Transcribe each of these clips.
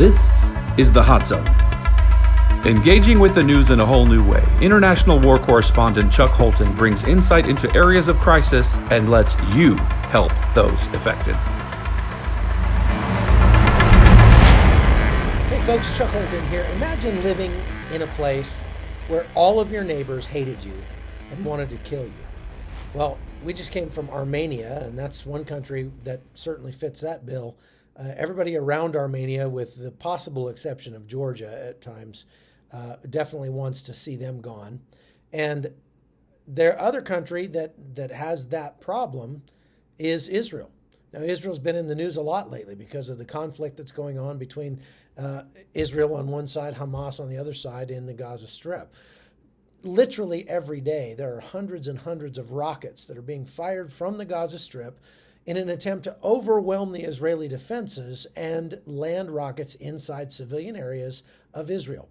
This is the Hot Zone. Engaging with the news in a whole new way, international war correspondent Chuck Holton brings insight into areas of crisis and lets you help those affected. Hey folks, Chuck Holton here. Imagine living in a place where all of your neighbors hated you and wanted to kill you. Well, we just came from Armenia, and that's one country that certainly fits that bill. Everybody around Armenia, with the possible exception of Georgia at times, definitely wants to see them gone. And their other country that has that problem is Israel. Now, Israel's been in the news a lot lately because of the conflict that's going on between Israel on one side, Hamas on the other side in the Gaza Strip. Literally every day, there are hundreds and hundreds of rockets that are being fired from the Gaza Strip in an attempt to overwhelm the Israeli defenses and land rockets inside civilian areas of Israel.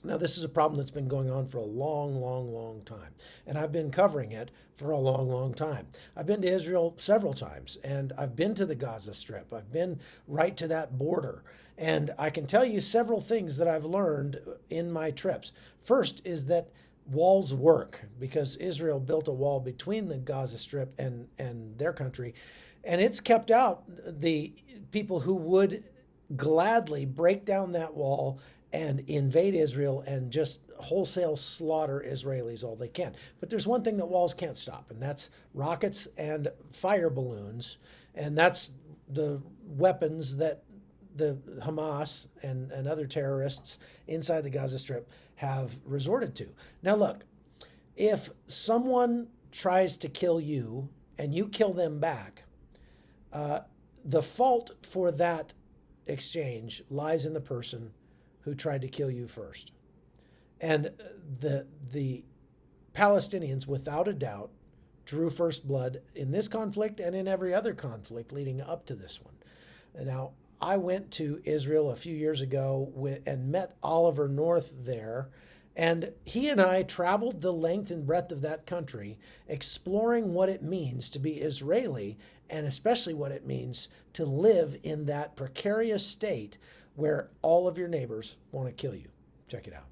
Now, this is a problem that's been going on for a long time, and I've been covering it for a long time. I've been to Israel several times, and I've been to the Gaza Strip. I've been right to that border, and I can tell you several things that I've learned in my trips. First is that walls work, because Israel built a wall between the Gaza Strip and their country, and it's kept out the people who would gladly break down that wall and invade Israel and just wholesale slaughter Israelis all they can. But there's one thing that walls can't stop, and that's rockets and fire balloons, and that's the weapons that the Hamas and other terrorists inside the Gaza Strip have resorted to. Now look, if someone tries to kill you and you kill them back, the fault for that exchange lies in the person who tried to kill you first. And the Palestinians, without a doubt, drew first blood in this conflict and in every other conflict leading up to this one. Now, I went to Israel a few years ago and met Oliver North there, and he and I traveled the length and breadth of that country, exploring what it means to be Israeli, and especially what it means to live in that precarious state where all of your neighbors want to kill you. Check it out.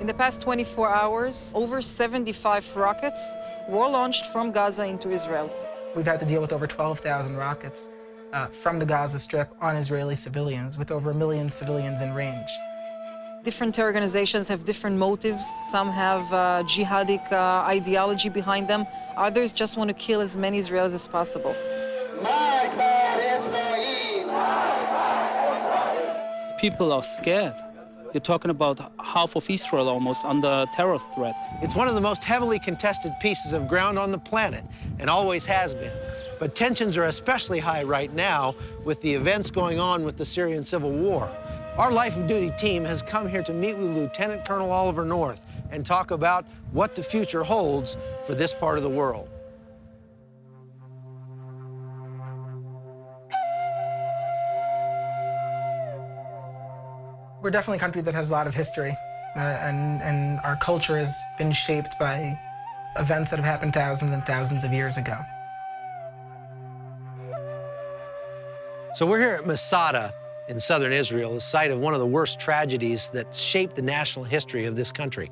In the past 24 hours, over 75 rockets were launched from Gaza into Israel. We've had to deal with over 12,000 rockets from the Gaza Strip on Israeli civilians, with over 1 million civilians in range. Different organizations have different motives. Some have jihadic ideology behind them. Others just want to kill as many Israelis as possible. People are scared. You're talking about half of Israel almost under terrorist threat. It's one of the most heavily contested pieces of ground on the planet, and always has been. But tensions are especially high right now with the events going on with the Syrian civil war. Our Life of Duty team has come here to meet with Lieutenant Colonel Oliver North and talk about what the future holds for this part of the world. We're definitely a country that has a lot of history, and our culture has been shaped by events that have happened thousands and thousands of years ago. So we're here at Masada in southern Israel, the site of one of the worst tragedies that shaped the national history of this country.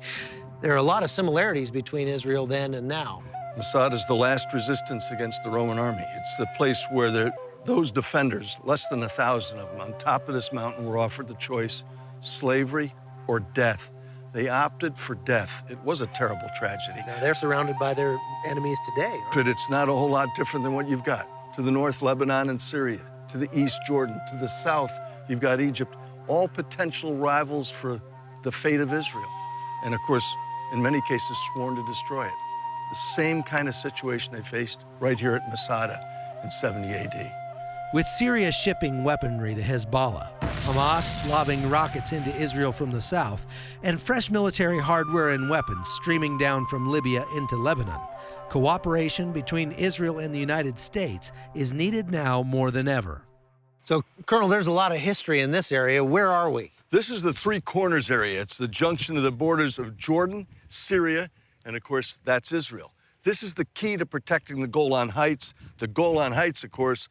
There are a lot of similarities between Israel then and now. Masada is the last resistance against the Roman army. It's the place where those defenders, less than 1,000 of them, on top of this mountain were offered the choice: slavery or death. They opted for death. It was a terrible tragedy. Now, they're surrounded by their enemies today, right? But it's not a whole lot different than what you've got. To the north, Lebanon and Syria. To the east, Jordan. To the south, you've got Egypt. All potential rivals for the fate of Israel. And of course, in many cases, sworn to destroy it. The same kind of situation they faced right here at Masada in 70 AD. With Syria shipping weaponry to Hezbollah, Hamas lobbing rockets into Israel from the south, and fresh military hardware and weapons streaming down from Libya into Lebanon, cooperation between Israel and the United States is needed now more than ever. So, Colonel, there's a lot of history in this area. Where are we? This is the Three Corners area. It's the junction of the borders of Jordan, Syria, and of course, that's Israel. This is the key to protecting the Golan Heights. The Golan Heights, of course,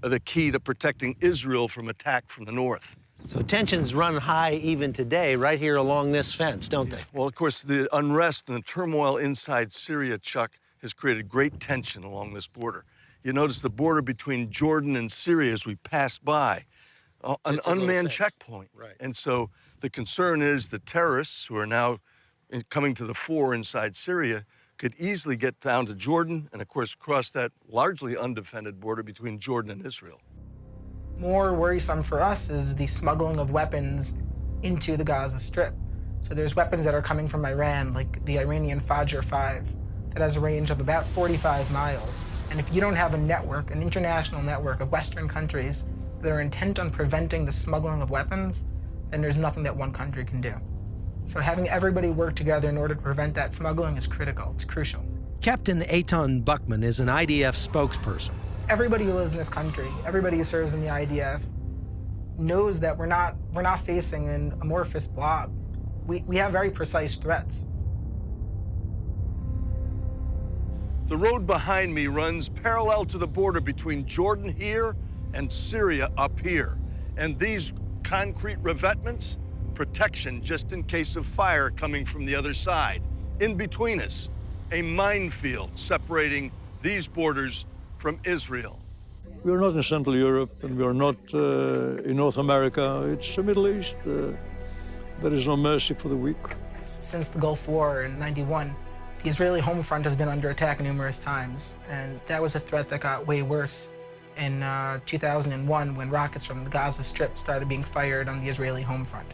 are the key to protecting Israel from attack from the north. So tensions run high even today, right here along this fence, don't they? Well, of course, the unrest and the turmoil inside Syria, Chuck, has created great tension along this border. You notice the border between Jordan and Syria as we pass by, an unmanned checkpoint. Right. And so the concern is the terrorists who are now coming to the fore inside Syria could easily get down to Jordan and, of course, cross that largely undefended border between Jordan and Israel. More worrisome for us is the smuggling of weapons into the Gaza Strip. So there's weapons that are coming from Iran, like the Iranian Fajr 5, that has a range of about 45 miles. And if you don't have a network, an international network of Western countries that are intent on preventing the smuggling of weapons, then there's nothing that one country can do. So having everybody work together in order to prevent that smuggling is critical, it's crucial. Captain Eitan Buckman is an IDF spokesperson. Everybody who lives in this country, everybody who serves in the IDF, knows that we're not facing an amorphous blob. We have very precise threats. The road behind me runs parallel to the border between Jordan here and Syria up here. And these concrete revetments, protection just in case of fire coming from the other side. In between us, a minefield separating these borders from Israel. We are not in Central Europe, and we are not in North America. It's the Middle East. There is no mercy for the weak. Since the Gulf War in '91, the Israeli home front has been under attack numerous times, and that was a threat that got way worse in 2001 when rockets from the Gaza Strip started being fired on the Israeli home front.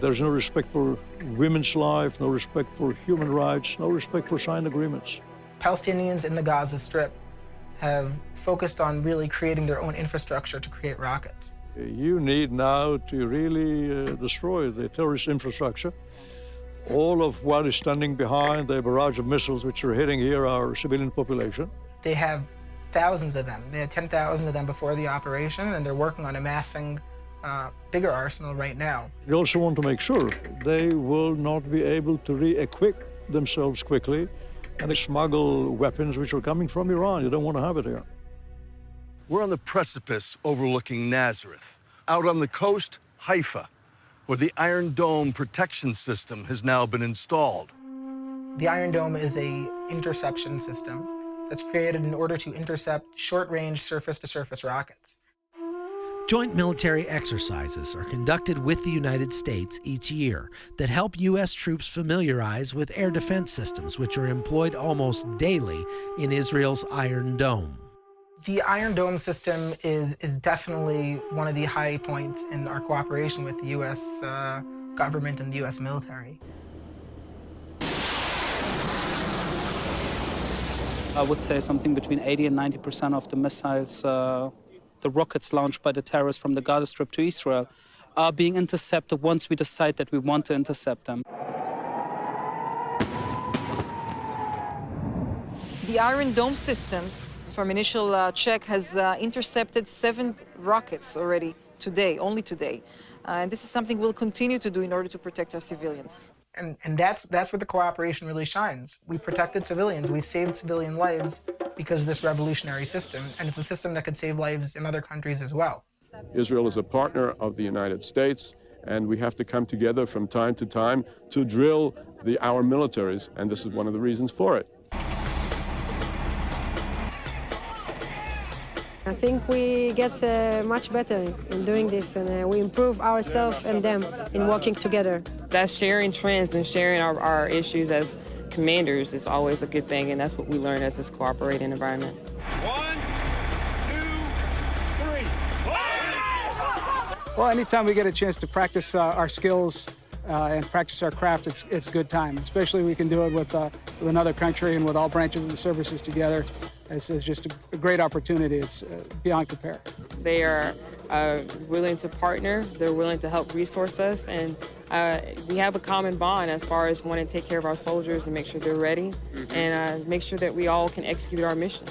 There's no respect for women's life, no respect for human rights, no respect for signed agreements. Palestinians in the Gaza Strip have focused on really creating their own infrastructure to create rockets. You need now to really destroy the terrorist infrastructure. All of what is standing behind the barrage of missiles which are hitting here our civilian population. They have thousands of them. They had 10,000 of them before the operation, and they're working on amassing bigger arsenal right now. We also want to make sure they will not be able to re-equip themselves quickly and smuggle weapons which are coming from Iran. You don't want to have it here. We're on the precipice overlooking Nazareth. Out on the coast, Haifa, where the Iron Dome protection system has now been installed. The Iron Dome is an interception system that's created in order to intercept short-range surface-to-surface rockets. Joint military exercises are conducted with the United States each year that help U.S. troops familiarize with air defense systems, which are employed almost daily in Israel's Iron Dome. The Iron Dome system is definitely one of the high points in our cooperation with the U.S. government and the U.S. military. I would say something between 80 and 90% of the missiles, the rockets launched by the terrorists from the Gaza Strip to Israel, are being intercepted once we decide that we want to intercept them. The Iron Dome systems, from initial check, has intercepted 7 rockets already today, only today. And this is something we'll continue to do in order to protect our civilians. And that's where the cooperation really shines. We protected civilians, we saved civilian lives because of this revolutionary system, and it's a system that could save lives in other countries as well. Israel is a partner of the United States, and we have to come together from time to time to drill our militaries, and this is one of the reasons for it. I think we get much better in doing this, and we improve ourselves and them in working together. That's sharing trends and sharing our issues as commanders is always a good thing, and that's what we learn as this cooperating environment. 1, 2, 3. Well, anytime we get a chance to practice our skills and practice our craft, it's a good time. Especially we can do it with another country and with all branches of the services together. This is just a great opportunity. It's beyond compare. They are willing to partner. They're willing to help resource us, and we have a common bond as far as wanting to take care of our soldiers and make sure they're ready and make sure that we all can execute our mission.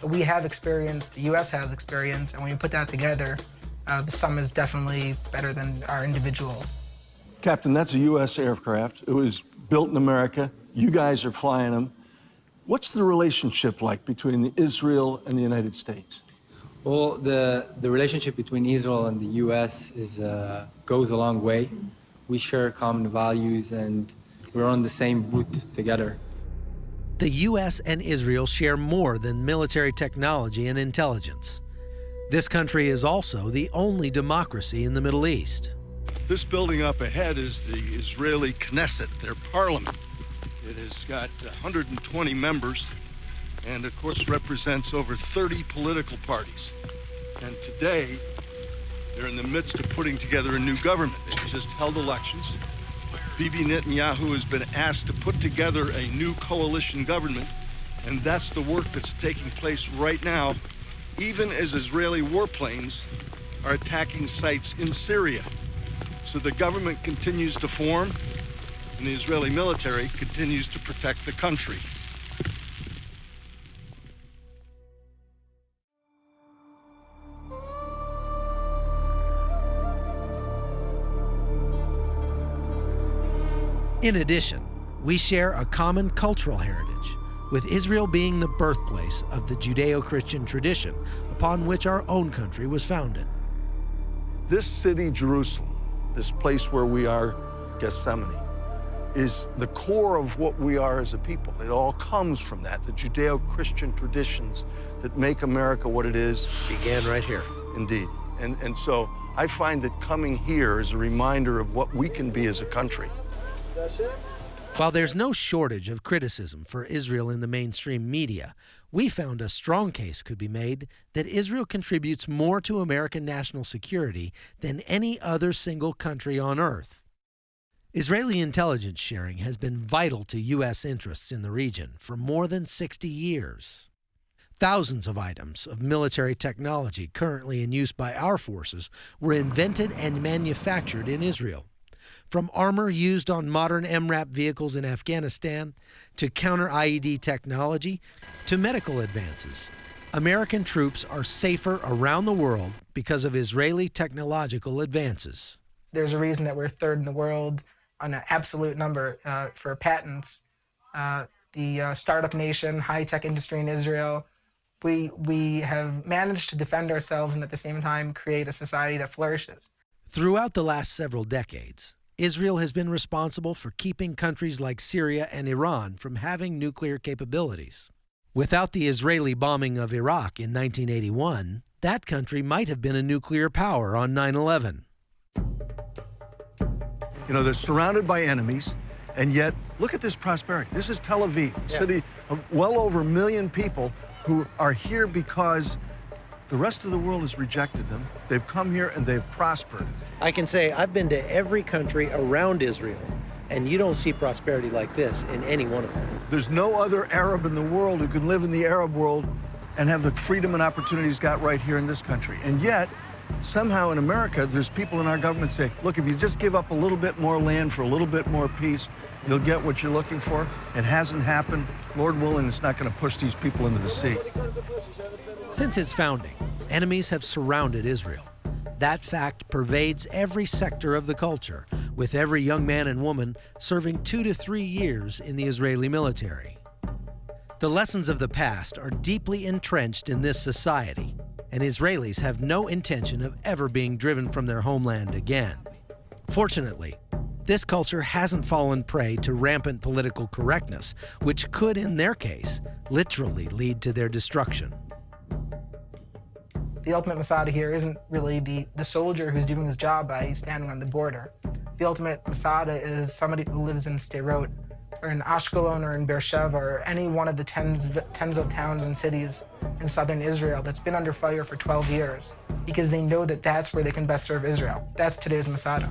We have experience, the U.S. has experience, and when you put that together, the sum is definitely better than our individuals. Captain, that's a U.S. aircraft. It was built in America. You guys are flying them. What's the relationship like between Israel and the United States? Well, the relationship between Israel and the U.S. goes a long way. We share common values and we're on the same boat together. The U.S. and Israel share more than military technology and intelligence. This country is also the only democracy in the Middle East. This building up ahead is the Israeli Knesset, their parliament. It has got 120 members and, of course, represents over 30 political parties. And today, they're in the midst of putting together a new government. They've just held elections. Bibi Netanyahu has been asked to put together a new coalition government, and that's the work that's taking place right now, even as Israeli warplanes are attacking sites in Syria. So the government continues to form, and the Israeli military continues to protect the country. In addition, we share a common cultural heritage, with Israel being the birthplace of the Judeo-Christian tradition upon which our own country was founded. This city, Jerusalem, this place where we are, Gethsemane, is the core of what we are as a people. It all comes from that, the Judeo-Christian traditions that make America what it is. Began right here. Indeed. And so I find that coming here is a reminder of what we can be as a country. While there's no shortage of criticism for Israel in the mainstream media, we found a strong case could be made that Israel contributes more to American national security than any other single country on earth. Israeli intelligence sharing has been vital to U.S. interests in the region for more than 60 years. Thousands of items of military technology currently in use by our forces were invented and manufactured in Israel. From armor used on modern MRAP vehicles in Afghanistan, to counter-IED technology, to medical advances, American troops are safer around the world because of Israeli technological advances. There's a reason that we're third in the world on an absolute number for patents. The startup nation, high-tech industry in Israel, we have managed to defend ourselves and at the same time create a society that flourishes. Throughout the last several decades, Israel has been responsible for keeping countries like Syria and Iran from having nuclear capabilities. Without the Israeli bombing of Iraq in 1981, that country might have been a nuclear power on 9/11. You know, they're surrounded by enemies, and yet, look at this prosperity. This is Tel Aviv, a city of well over 1 million people who are here because the rest of the world has rejected them. They've come here and they've prospered. I can say I've been to every country around Israel, and you don't see prosperity like this in any one of them. There's no other Arab in the world who can live in the Arab world and have the freedom and opportunities got right here in this country. And yet, somehow in America, there's people in our government say, look, if you just give up a little bit more land for a little bit more peace, you'll get what you're looking for. It hasn't happened. Lord willing, it's not going to push these people into the sea. Since its founding, enemies have surrounded Israel. That fact pervades every sector of the culture, with every young man and woman serving 2 to 3 years in the Israeli military. The lessons of the past are deeply entrenched in this society, and Israelis have no intention of ever being driven from their homeland again. Fortunately, this culture hasn't fallen prey to rampant political correctness, which could, in their case, literally lead to their destruction. The ultimate Masada here isn't really the soldier who's doing his job by standing on the border. The ultimate Masada is somebody who lives in Sderot, or in Ashkelon, or in Beersheba, or any one of the tens of towns and cities in southern Israel that's been under fire for 12 years, because they know that that's where they can best serve Israel. That's today's Masada.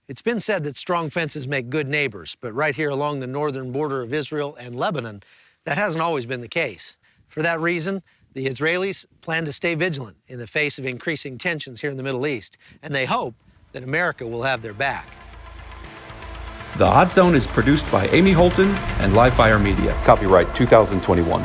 It's been said that strong fences make good neighbors, but right here along the northern border of Israel and Lebanon, that hasn't always been the case. For that reason, the Israelis plan to stay vigilant in the face of increasing tensions here in the Middle East, and they hope that America will have their back. The Hot Zone is produced by Amy Holton and Livefire Media. Copyright 2021.